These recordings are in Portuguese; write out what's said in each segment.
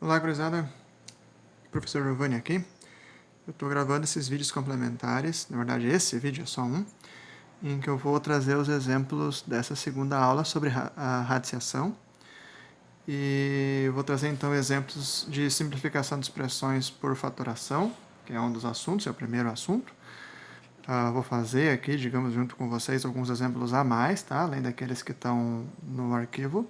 Olá, gurizada. Professor Giovanni aqui. Eu estou gravando esses vídeos complementares, na verdade esse vídeo é só um, em que eu vou trazer os exemplos dessa segunda aula sobre a radiciação e vou trazer então exemplos de simplificação de expressões por fatoração, que é um dos assuntos, é o primeiro assunto. Vou fazer aqui, digamos, junto com vocês, alguns exemplos a mais, tá? Além daqueles que estão no arquivo,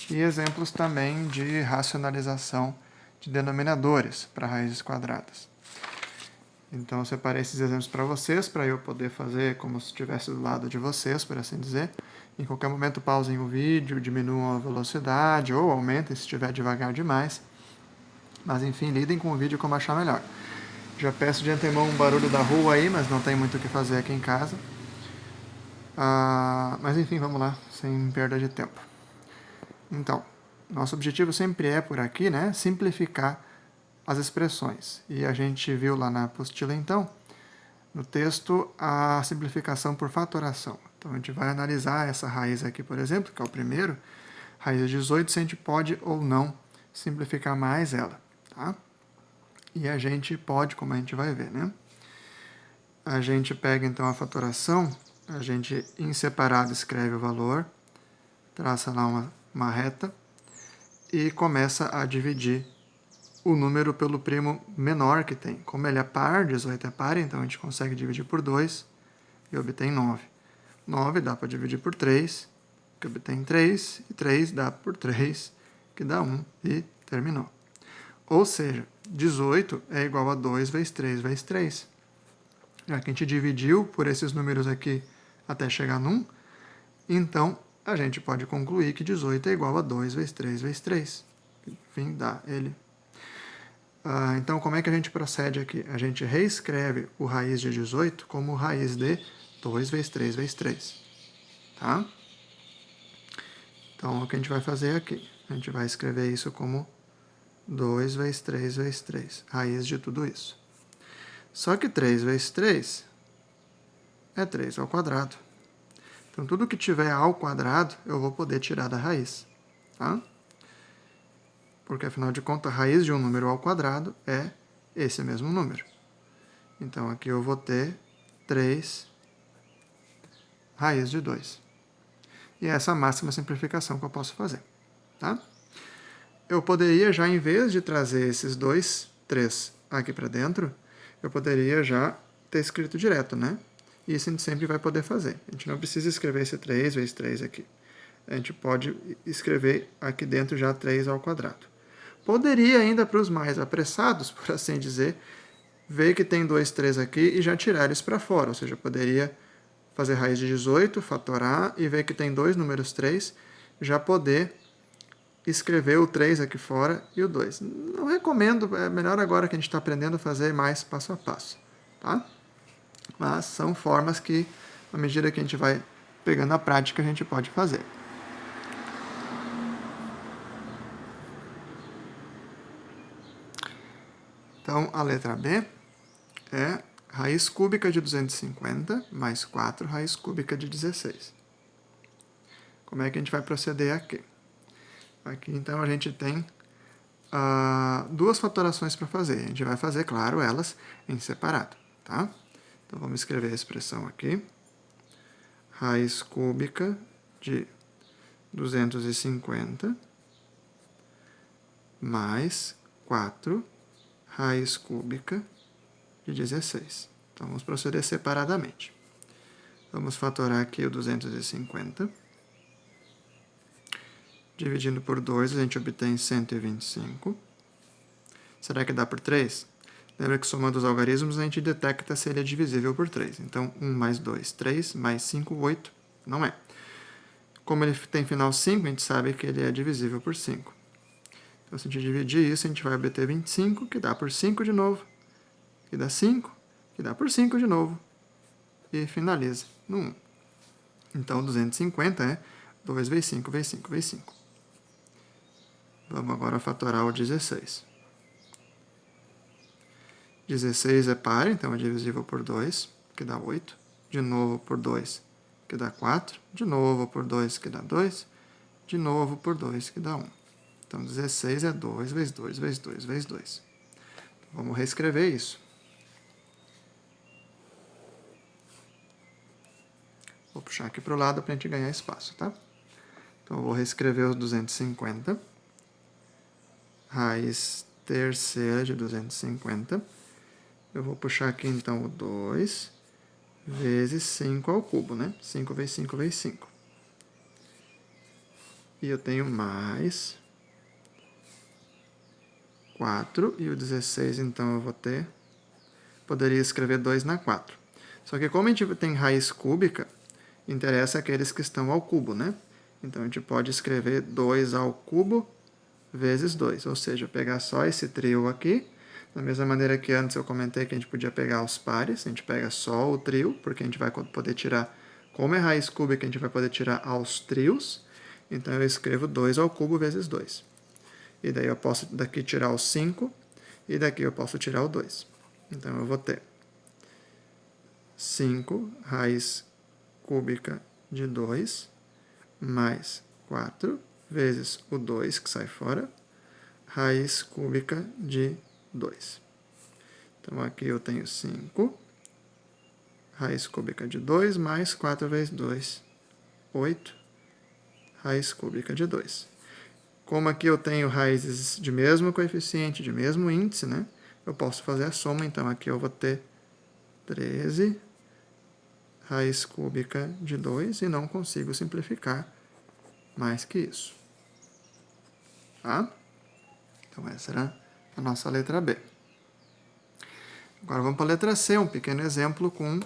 e exemplos também de racionalização de denominadores para raízes quadradas. Então eu separei esses exemplos para vocês, para eu poder fazer como se estivesse do lado de vocês, por assim dizer. Em qualquer momento pausem o vídeo, diminuam a velocidade ou aumentem se estiver devagar demais. Mas enfim, lidem com o vídeo como achar melhor. Já peço de antemão um barulho da rua aí, mas não tem muito o que fazer aqui em casa. Mas enfim, vamos lá, sem perda de tempo. Então, nosso objetivo sempre é, por aqui, né, simplificar as expressões. E a gente viu lá na apostila, então, no texto, a simplificação por fatoração. Então, a gente vai analisar essa raiz aqui, por exemplo, que é o primeiro, raiz de 18, se a gente pode ou não simplificar mais ela. Tá? E a gente pode, como a gente vai ver, né? A gente pega, então, a fatoração, a gente, em separado, escreve o valor, traça lá uma reta e começa a dividir o número pelo primo menor que tem. Como ele é par, 18 é par, então a gente consegue dividir por 2 e obtém 9. 9 dá para dividir por 3, que obtém 3, e 3 dá por 3, que dá 1, e terminou. Ou seja, 18 é igual a 2 vezes 3 vezes 3. Já que a gente dividiu por esses números aqui até chegar no 1, então a gente pode concluir que 18 é igual a 2 vezes 3 vezes 3. Enfim, dá ele. Então, como é que a gente procede aqui? A gente reescreve o raiz de 18 como raiz de 2 vezes 3 vezes 3. Tá? Então, o que a gente vai fazer aqui? A gente vai escrever isso como 2 vezes 3 vezes 3, raiz de tudo isso. Só que 3 vezes 3 é 3 ao quadrado. Então, tudo que tiver ao quadrado, eu vou poder tirar da raiz. Tá? Porque, afinal de contas, a raiz de um número ao quadrado é esse mesmo número. Então, aqui eu vou ter 3 raiz de 2. E é essa máxima simplificação que eu posso fazer. Tá? Eu poderia já, em vez de trazer esses 3 aqui para dentro, eu poderia já ter escrito direto, né? E isso a gente sempre vai poder fazer. A gente não precisa escrever esse 3 vezes 3 aqui. A gente pode escrever aqui dentro já 3 ao quadrado. Poderia ainda, para os mais apressados, por assim dizer, ver que tem 2, 3 aqui e já tirar eles para fora. Ou seja, eu poderia fazer raiz de 18, fatorar e ver que tem 2 números 3, já poder escrever o 3 aqui fora e o 2. Não recomendo, é melhor agora que a gente está aprendendo a fazer mais passo a passo. Tá? Mas são formas que, à medida que a gente vai pegando a prática, a gente pode fazer. Então, a letra B é raiz cúbica de 250 mais 4 raiz cúbica de 16. Como é que a gente vai proceder aqui? Aqui, então, a gente tem duas fatorações para fazer. A gente vai fazer, claro, elas em separado. Tá? Então, vamos escrever a expressão aqui. Raiz cúbica de 250 mais 4 raiz cúbica de 16. Então, vamos proceder separadamente. Vamos fatorar aqui o 250. Dividindo por 2, a gente obtém 125. Será que dá por 3? Lembra que somando os algarismos, a gente detecta se ele é divisível por 3. Então, 1 mais 2, 3, mais 5, 8. Não é. Como ele tem final 5, a gente sabe que ele é divisível por 5. Então, se a gente dividir isso, a gente vai obter 25, que dá por 5 de novo, que dá 5, que dá por 5 de novo, e finaliza no 1. Então, 250 é 2 vezes 5 vezes 5 vezes 5. Vamos agora fatorar o 16. 16 é par, então é divisível por 2, que dá 8. De novo por 2, que dá 4. De novo por 2, que dá 2. De novo por 2, que dá 1. Então, 16 é 2 vezes 2 vezes 2 vezes 2. Vamos reescrever isso. Vou puxar aqui para o lado para a gente ganhar espaço, tá? Então, eu vou reescrever os 250. Raiz terceira de 250. Eu vou puxar aqui, então, o 2 vezes 5 ao cubo, né? 5 vezes 5 vezes 5. E eu tenho mais 4. E o 16, então, eu vou ter... Poderia escrever 2 na 4. Só que como a gente tem raiz cúbica, interessa aqueles que estão ao cubo, né? Então, a gente pode escrever 2 ao cubo vezes 2. Ou seja, pegar só esse trio aqui. Da mesma maneira que antes eu comentei que a gente podia pegar os pares. A gente pega só o trio, porque a gente vai poder tirar... Como é raiz cúbica, a gente vai poder tirar aos trios. Então, eu escrevo 2 ao cubo vezes 2. E daí eu posso daqui tirar o 5. E daqui eu posso tirar o 2. Então, eu vou ter 5 raiz cúbica de 2 mais 4 vezes o 2, que sai fora, raiz cúbica de 2. Então, aqui eu tenho 5 raiz cúbica de 2 mais 4 vezes 2, 8 raiz cúbica de 2. Como aqui eu tenho raízes de mesmo coeficiente, de mesmo índice, né? Eu posso fazer a soma, então aqui eu vou ter 13 raiz cúbica de 2 e não consigo simplificar mais que isso. Tá? Então, essa era a nossa letra B. Agora vamos para a letra C, um pequeno exemplo com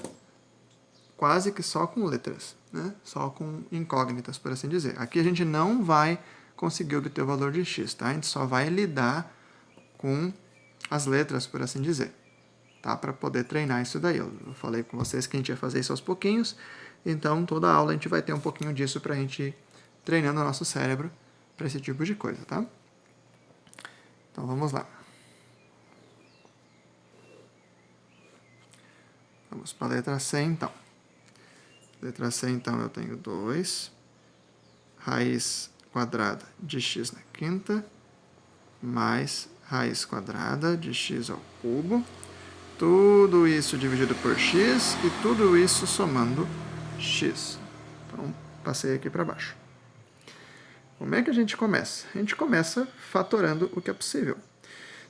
quase que só com letras, né? Só com incógnitas, por assim dizer. Aqui a gente não vai conseguir obter o valor de x, tá? A gente só vai lidar com as letras, por assim dizer, tá? Para poder treinar isso daí. Eu falei com vocês que a gente ia fazer isso aos pouquinhos, então toda aula a gente vai ter um pouquinho disso para a gente ir treinando o nosso cérebro para esse tipo de coisa, tá? Então vamos lá. Vamos para a letra C, então. Letra C, então, eu tenho 2 raiz quadrada de x na quinta mais raiz quadrada de x ao cubo. Tudo isso dividido por x e tudo isso somando x. Então, passei aqui para baixo. Como é que a gente começa? A gente começa fatorando o que é possível.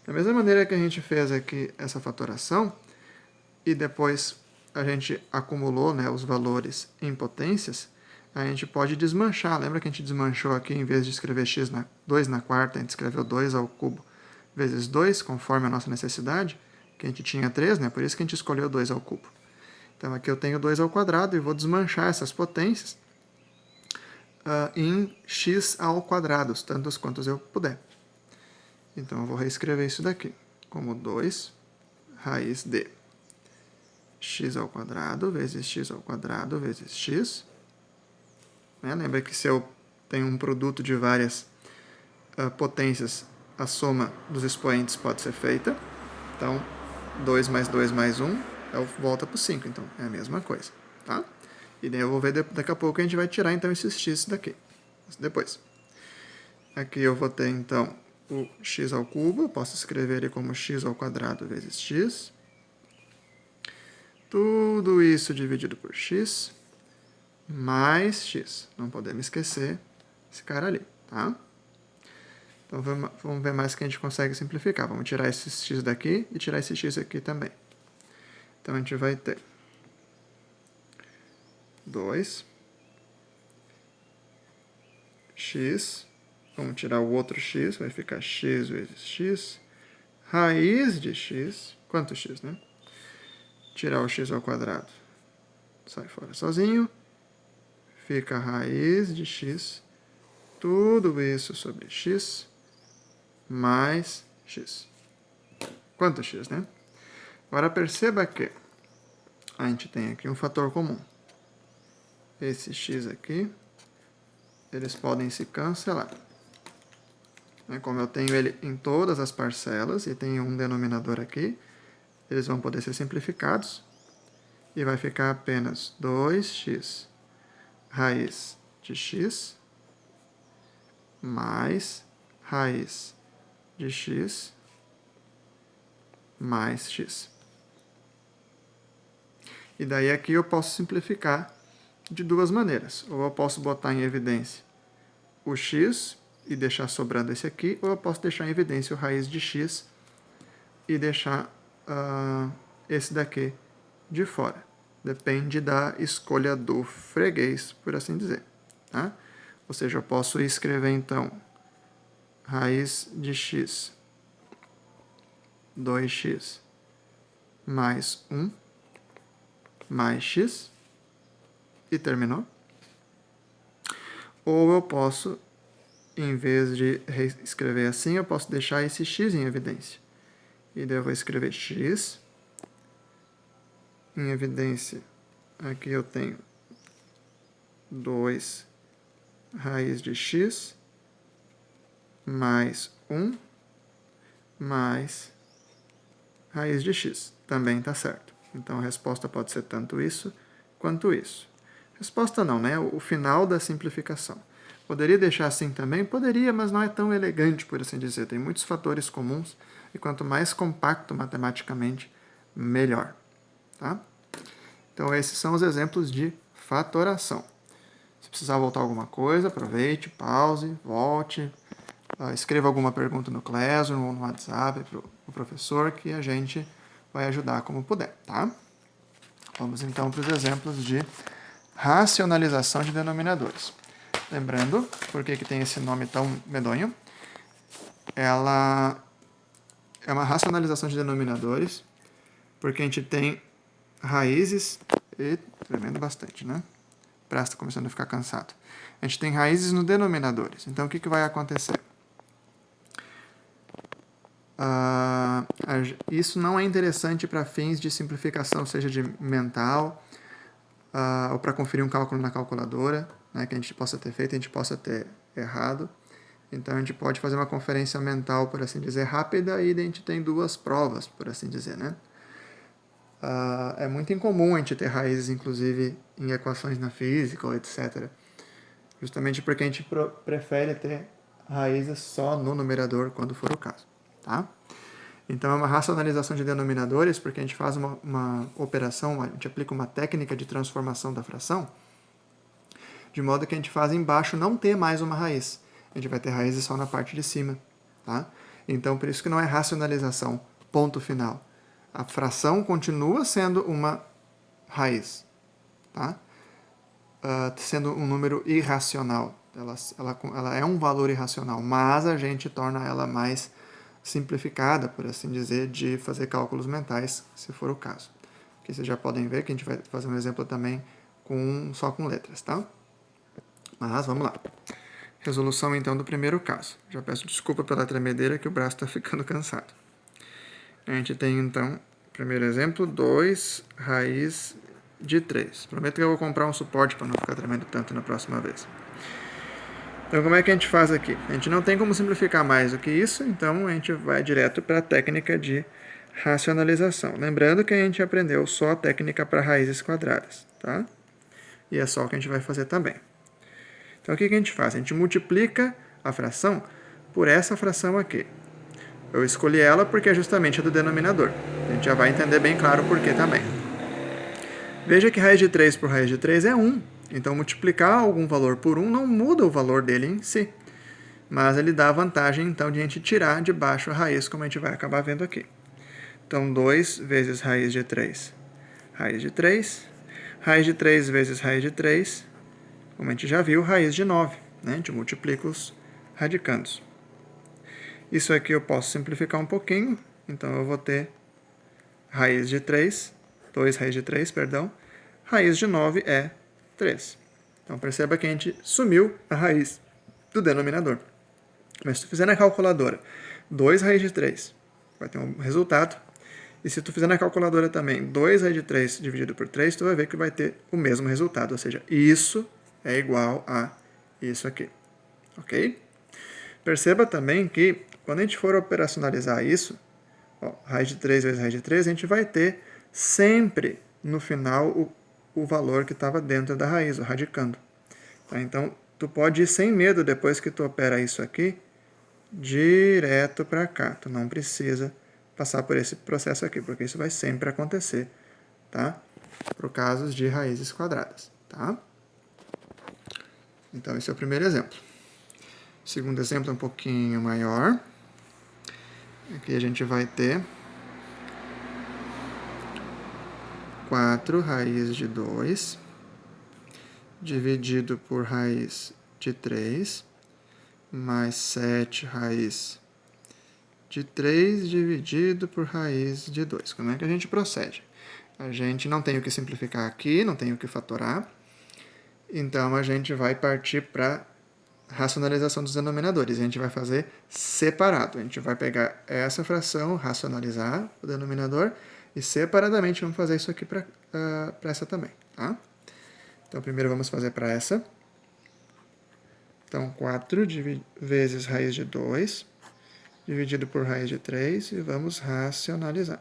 Da mesma maneira que a gente fez aqui essa fatoração, e depois a gente acumulou, né, os valores em potências, a gente pode desmanchar. Lembra que a gente desmanchou aqui, em vez de escrever 2 na quarta, a gente escreveu 2 ao cubo vezes 2, conforme a nossa necessidade, que a gente tinha 3, né, por isso que a gente escolheu 2 ao cubo. Então aqui eu tenho 2 ao quadrado e vou desmanchar essas potências em x ao quadrado, tantos quantos eu puder. Então eu vou reescrever isso daqui como 2 raiz de x ao quadrado vezes x ao quadrado vezes x. Né? Lembra que se eu tenho um produto de várias potências, a soma dos expoentes pode ser feita. Então, 2 mais 2 mais 1 volta para o 5. Então, é a mesma coisa. Tá? E daí eu vou ver daqui a pouco a gente vai tirar então esses x daqui. Depois. Aqui eu vou ter então o x ao cubo. Eu posso escrever ele como x ao quadrado vezes x. Tudo isso dividido por x, mais x. Não podemos esquecer esse cara ali, tá? Então, vamos ver mais que a gente consegue simplificar. Vamos tirar esse x daqui e tirar esse x aqui também. Então, a gente vai ter 2 x, vamos tirar o outro x, vai ficar x vezes x, raiz de x, quanto x, né? Tirar o x ao quadrado, sai fora sozinho, fica a raiz de x, tudo isso sobre x, mais x. Quanto x, né? Agora perceba que a gente tem aqui um fator comum. Esse x aqui, eles podem se cancelar. Como eu tenho ele em todas as parcelas e tenho um denominador aqui, eles vão poder ser simplificados e vai ficar apenas 2x raiz de x mais raiz de x mais x. E daí aqui eu posso simplificar de duas maneiras. Ou eu posso botar em evidência o x e deixar sobrando esse aqui, ou eu posso deixar em evidência o raiz de x e deixar esse daqui de fora. Depende da escolha do freguês, por assim dizer. Tá? Ou seja, eu posso escrever então raiz de x 2x mais 1 mais x e terminou. Ou eu posso, em vez de escrever assim, eu posso deixar esse x em evidência. E daí eu vou escrever x. Em evidência, aqui eu tenho 2 raiz de x mais 1 mais raiz de x. Também está certo. Então a resposta pode ser tanto isso quanto isso. Resposta não, né? O final da simplificação. Poderia deixar assim também? Poderia, mas não é tão elegante, por assim dizer. Tem muitos fatores comuns e quanto mais compacto matematicamente, melhor. Tá? Então esses são os exemplos de fatoração. Se precisar voltar alguma coisa, aproveite, pause, volte, escreva alguma pergunta no Classroom ou no WhatsApp para o professor que a gente vai ajudar como puder, tá? Vamos então para os exemplos de racionalização de denominadores. Lembrando, por que tem esse nome tão medonho? Ela é uma racionalização de denominadores, porque a gente tem raízes, e tremendo bastante, né? O braço está começando a ficar cansado. A gente tem raízes no denominadores. Então, o que vai acontecer? Isso não é interessante para fins de simplificação, seja de mental, ou para conferir um cálculo na calculadora, né, que a gente possa ter feito, a gente possa ter errado. Então, a gente pode fazer uma conferência mental, por assim dizer, rápida, e a gente tem duas provas, por assim dizer, né? É muito incomum a gente ter raízes, inclusive, em equações na física, ou etc. Justamente porque a gente prefere ter raízes só no numerador, quando for o caso. Tá? Então, é uma racionalização de denominadores, porque a gente faz uma operação, a gente aplica uma técnica de transformação da fração, de modo que a gente faz embaixo não ter mais uma raiz. A gente vai ter raízes só na parte de cima. Tá? Então, por isso que não é racionalização, ponto final. A fração continua sendo uma raiz, tá? Sendo um número irracional. Ela é um valor irracional, mas a gente torna ela mais simplificada, por assim dizer, de fazer cálculos mentais, se for o caso. Aqui vocês já podem ver que a gente vai fazer um exemplo também só com letras, tá? Mas vamos lá. Resolução, então, do primeiro caso. Já peço desculpa pela tremedeira, que o braço está ficando cansado. A gente tem, então, primeiro exemplo, 2 raiz de 3. Prometo que eu vou comprar um suporte para não ficar tremendo tanto na próxima vez. Então, como é que a gente faz aqui? A gente não tem como simplificar mais do que isso, então a gente vai direto para a técnica de racionalização. Lembrando que a gente aprendeu só a técnica para raízes quadradas, tá? E é só o que a gente vai fazer também. Então, o que a gente faz? A gente multiplica a fração por essa fração aqui. Eu escolhi ela porque é justamente a do denominador. A gente já vai entender bem claro o porquê também. Veja que raiz de 3 por raiz de 3 é 1. Então, multiplicar algum valor por 1 não muda o valor dele em si. Mas ele dá a vantagem, então, de a gente tirar de baixo a raiz, como a gente vai acabar vendo aqui. Então, 2 vezes raiz de 3. Raiz de 3. Raiz de 3 vezes raiz de 3. Como a gente já viu, raiz de 9. Né? A gente multiplica os radicandos. Isso aqui eu posso simplificar um pouquinho. Então, eu vou ter raiz de 3. 2 raiz de 3, perdão. Raiz de 9 é 3. Então, perceba que a gente sumiu a raiz do denominador. Mas se tu fizer na calculadora 2 raiz de 3, vai ter um resultado. E se tu fizer na calculadora também 2 raiz de 3 dividido por 3, tu vai ver que vai ter o mesmo resultado. Ou seja, isso é igual a isso aqui. Ok? Perceba também que quando a gente for operacionalizar isso, raiz de 3 vezes raiz de 3, a gente vai ter sempre no final o valor que estava dentro da raiz, o radicando. Tá? Então, tu pode ir sem medo, depois que tu opera isso aqui, direto para cá. Tu não precisa passar por esse processo aqui, porque isso vai sempre acontecer, tá? Por casos de raízes quadradas, tá? Então, esse é o primeiro exemplo. O segundo exemplo é um pouquinho maior. Aqui a gente vai ter 4 raiz de 2 dividido por raiz de 3 mais 7 raiz de 3 dividido por raiz de 2. Como é que a gente procede? A gente não tem o que simplificar aqui, não tem o que fatorar. Então, a gente vai partir para racionalização dos denominadores. A gente vai fazer separado. A gente vai pegar essa fração, racionalizar o denominador e separadamente vamos fazer isso aqui para essa também, tá? Então, primeiro vamos fazer para essa. Então, 4 vezes raiz de 2 dividido por raiz de 3 e vamos racionalizar.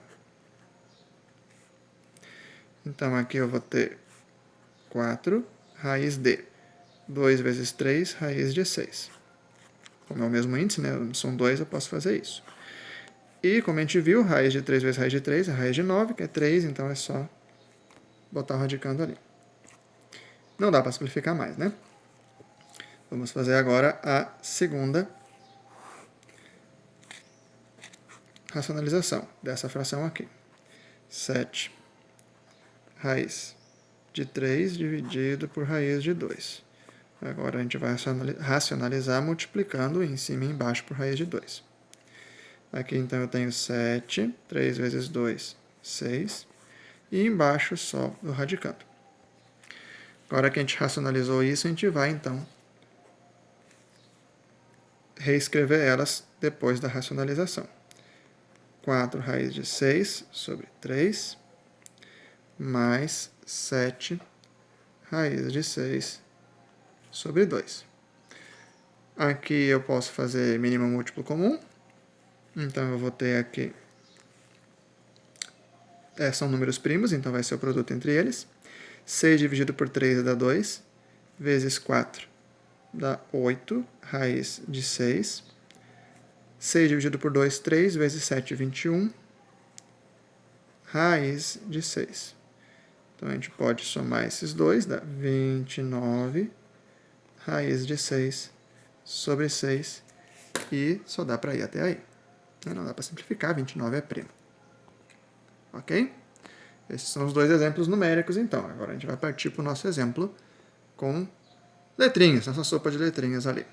Então, aqui eu vou ter 4 raiz de 2 vezes 3, raiz de 6. Como é o mesmo índice, né? São 2, eu posso fazer isso. E, como a gente viu, raiz de 3 vezes raiz de 3 é raiz de 9, que é 3, então é só botar o radicando ali. Não dá para simplificar mais, né? Vamos fazer agora a segunda racionalização dessa fração aqui. 7 raiz de 3 dividido por raiz de 2. Agora a gente vai racionalizar multiplicando em cima e embaixo por raiz de 2. Aqui então eu tenho 7, 3 vezes 2, 6. E embaixo só o radicando. Agora que a gente racionalizou isso, a gente vai então reescrever elas depois da racionalização. 4 raiz de 6 sobre 3, mais 7 raiz de 6 sobre 2. Aqui eu posso fazer mínimo múltiplo comum. Então, eu vou ter aqui... são números primos, então vai ser o produto entre eles. 6 dividido por 3 dá 2, vezes 4 dá 8, raiz de 6. 6 dividido por 2, 3, vezes 7, 21, raiz de 6. Então, a gente pode somar esses dois, dá 29, raiz de 6 sobre 6, e só dá para ir até aí. Não dá para simplificar, 29 é primo. Ok? Esses são os dois exemplos numéricos, então. Agora a gente vai partir para o nosso exemplo com letrinhas, nossa sopa de letrinhas ali.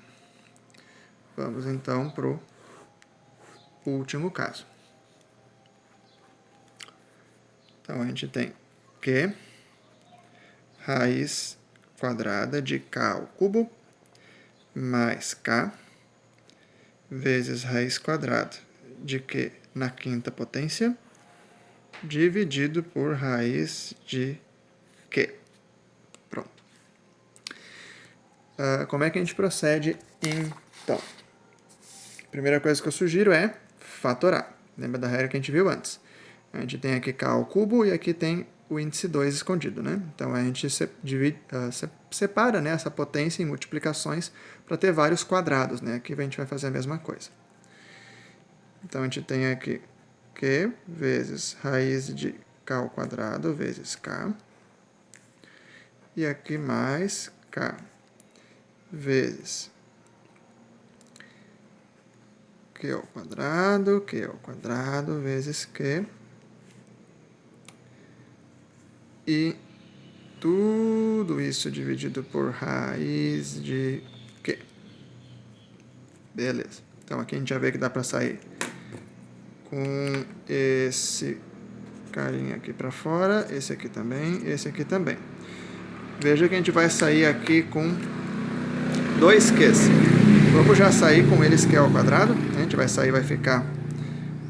Vamos então para o último caso. Então a gente tem que raiz quadrada de k ao cubo mais k vezes raiz quadrada de q na quinta potência dividido por raiz de q. Pronto. Como é que a gente procede, então? A primeira coisa que eu sugiro é fatorar. Lembra da regra que a gente viu antes? A gente tem aqui k ao cubo e aqui tem o índice 2 escondido, né? Então, a gente separa, né, essa potência em multiplicações para ter vários quadrados, né? Aqui a gente vai fazer a mesma coisa. Então, a gente tem aqui q vezes raiz de k ao quadrado vezes k. E aqui mais k vezes q ao quadrado vezes q. E tudo isso dividido por raiz de q. Beleza. Então, aqui a gente já vê que dá para sair com esse carinha aqui para fora, esse aqui também. Veja que a gente vai sair aqui com 2 q's. Vamos já sair com eles q ao quadrado. A gente vai sair, vai ficar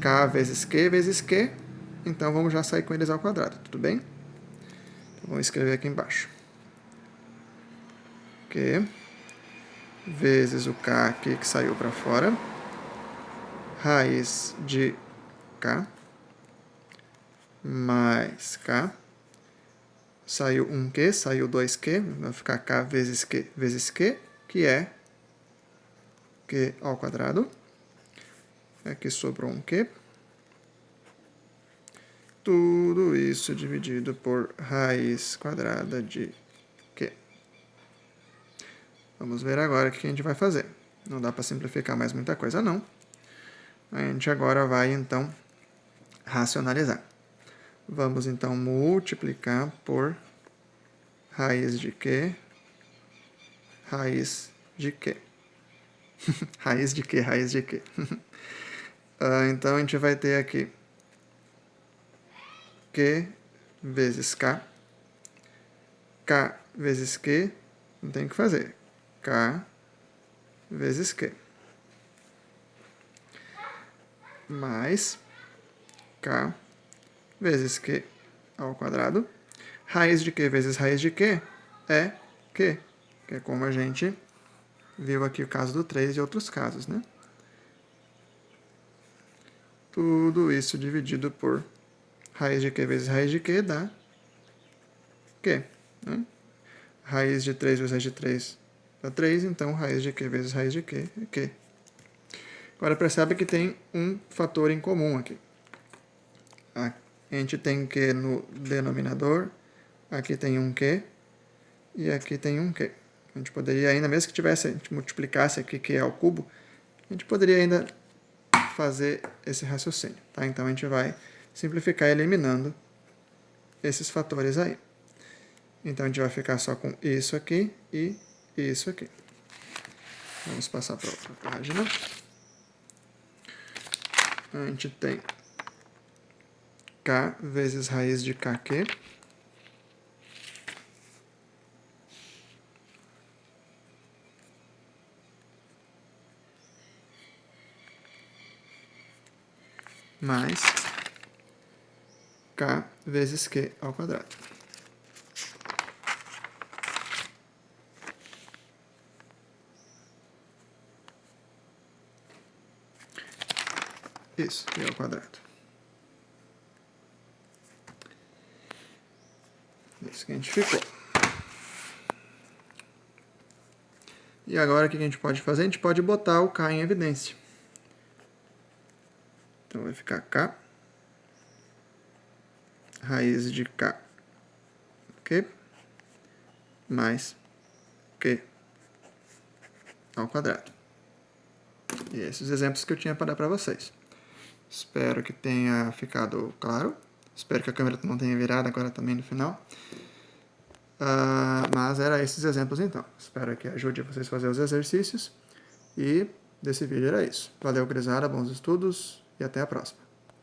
k vezes q. Então, vamos já sair com eles ao quadrado, tudo bem? Então, vamos escrever aqui embaixo. Q vezes o k aqui que saiu para fora. Raiz de k mais k. Saiu 1q, saiu 2q, vai ficar k vezes q, que é q ao quadrado. Aqui sobrou um Q. Tudo isso dividido por raiz quadrada de Q. Vamos ver agora o que a gente vai fazer. Não dá para simplificar mais muita coisa, não. A gente agora vai, então, racionalizar. Vamos, então, multiplicar por raiz de Q, raiz de Q. Raiz de Q, raiz de Q. Então, a gente vai ter aqui Q vezes K. K vezes Q, não tem o que fazer. K vezes Q. Mais K vezes Q ao quadrado. Raiz de Q vezes raiz de Q é Q, que é como a gente viu aqui o caso do 3 e outros casos, né? Tudo isso dividido por raiz de Q vezes raiz de Q dá Q, né? Raiz de 3 vezes raiz de 3 dá 3, então raiz de Q vezes raiz de Q é Q. Agora percebe que tem um fator em comum aqui. A gente tem Q no denominador, aqui tem um Q e aqui tem um Q. A gente poderia ainda, mesmo que a gente multiplicasse aqui Q ao cubo, a gente poderia ainda fazer esse raciocínio. Tá? Então a gente vai simplificar eliminando esses fatores aí. Então a gente vai ficar só com isso aqui e isso aqui. Vamos passar para outra página. A gente tem K vezes raiz de KQ. Mais K vezes Q ao quadrado. Isso, Q ao quadrado. Isso que a gente ficou. E agora o que a gente pode fazer? A gente pode botar o K em evidência. Então vai ficar K raiz de K, Q, mais Q ao quadrado. E esses exemplos que eu tinha para dar para vocês. Espero que tenha ficado claro. Espero que a câmera não tenha virado agora também no final. Mas eram esses exemplos então. Espero que ajude vocês a fazer os exercícios. E desse vídeo era isso. Valeu, gurizada, bons estudos e até a próxima.